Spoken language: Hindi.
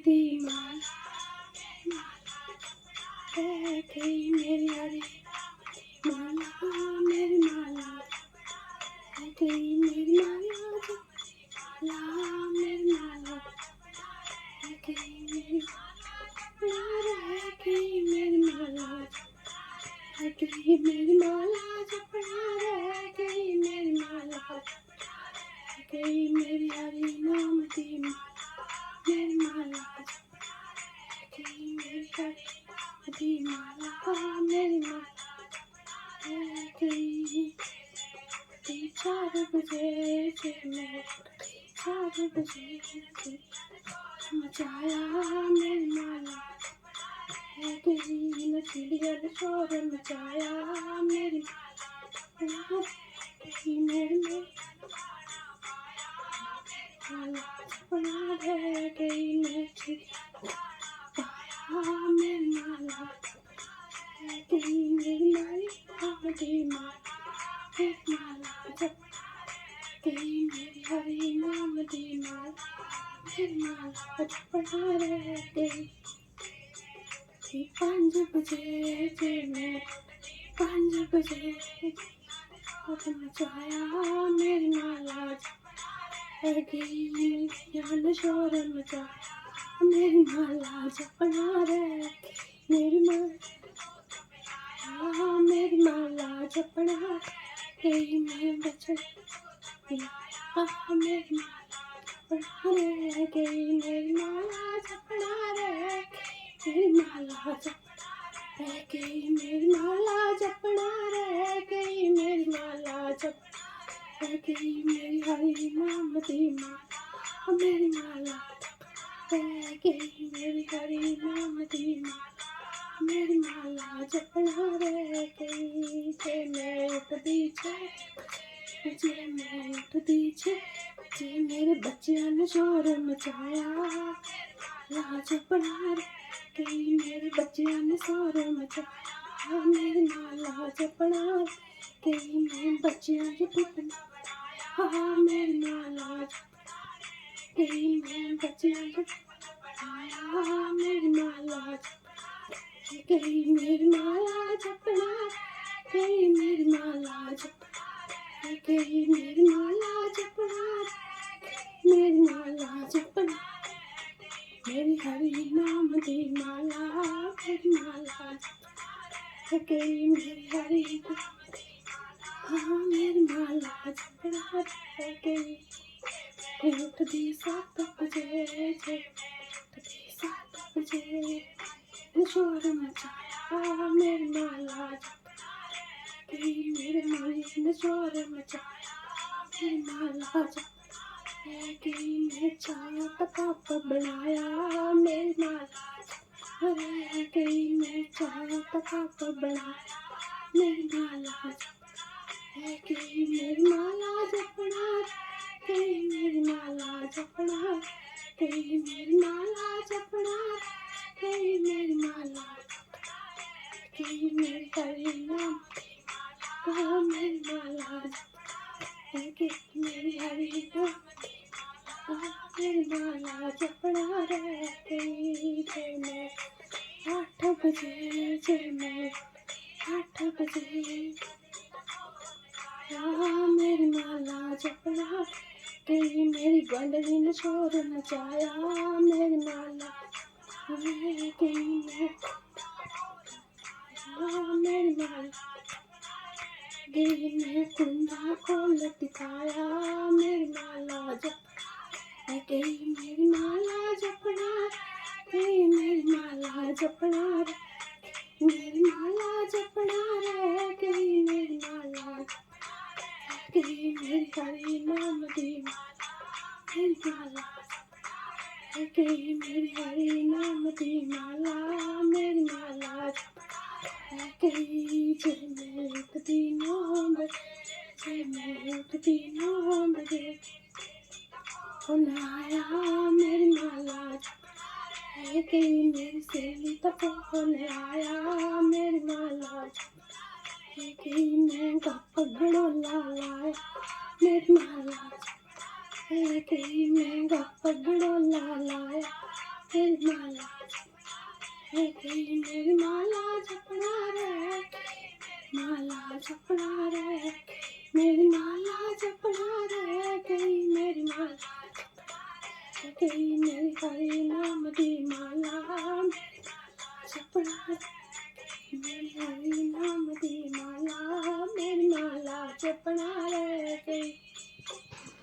दी माला है गई मेरी हरी माला, मेरी माला है गई मेरी माला, मेरी माला है गई मेरी माला, है गई मेरी माला, है गई मेरी माला जपना, रह गई मेरी माला, है गई मेरी हरी नाम दी मेरी माला, है गई मेरी हरी दी माला, मेरी माला है गई। 4 बजे से मैं 4 बजे से मचाया मेरी माला है गई, न चिड़िया ने शोर मचाया मेरी माला है गई मेरी माला जपना, रह गई मैं चिड़िया पाया मेरी माला है गई मेरी माला दी माला, मेरी माला जप गई मेरी हरी नाम दी माला, मेरी माला जपना, रह गई। 5 बजे से मैं 5 बजे मचाया मेरी माला है गई, यहाँ शोर मचा मेरी माला जपना, रह मेरी माला, मेरी माला जपना गई मैं बचन मेरी माला रह गई मेरी माला जपना, रह मेरी माला जपना, रह गई मेरी माला जपना, रह गई मेरी माला जपना, रह गई मेरी हरी नाम दी माला, मेरी माला रह गई मेरी हरी नाम दी माला, मेरी माला जपना, रह गई। जे मैं उठदी जे मैं उठदी जे मेरे बच्चियां ने शोर मचाया माला जपना, रह गई मेरे बच्चियां ने शोर मचाया मेरी माला जपना, गई मेरे बच्चियां के टूटना मेरी माला गई मेरे बच्चियां के आया मेरी माला गई मेरी माला जपना, गई मेरी माला जपना, गई मेरी माला जपना, मेरी माला जपना, मेरी हरी नाम दी माला, मेरी माला जपना, गई मेरी हरी नाम दी माला, मेरी माला जपना, गई उठदी 7 बजे से 7 बजे शोर मचाया मेरी माला गई मेरे माली ने शोर मचाया मेरी माला रह गई मैं चाय का कप बनाया मेरी माला रह गई मैं चाय का कप बनाया मेरी माला रह गई मेरी माला जपना, गई मेरी माला जपना, गई मेरी माला जपना, गई मेरी माला गई मेरी हरी नाम माला, मेरी माला गई मेरी हरी नाम माला, मेरी माला जपना, रह गई। जे मैं 8 बजे जे मैं 8 बजे मेरी माला जपना, गई मेरी बंदरी ने शोर मचाया मेरी माला रह गई मेरी माला गई मैं कुंडा खोल दिखाया मेरी माला जपना, रह गई मेरी माला जपना, गई मेरी माला जपना, मेरी माला जपना, रह गई मेरी माला गई मेरी हरी नाम दी माला, मेरी माला रह गई मेरी हरी नाम दी माला, मेरी माला रह गई। जे मैं उठदी 9 बजे जे मैं उठदी 9 बजे फोन आया मेरी माला रह गई मेरी सहेली का फोन आया मेरी माला रह गई मैं पगड़ो लाया मेरी माला रह गई मैं पगड़ो लाया, मेरी माला है गई, मेरी माला जपना रह गई, माला जपना रह गई, मेरी माला जपना रह गई, मेरी माला रह गई, मेरी हरी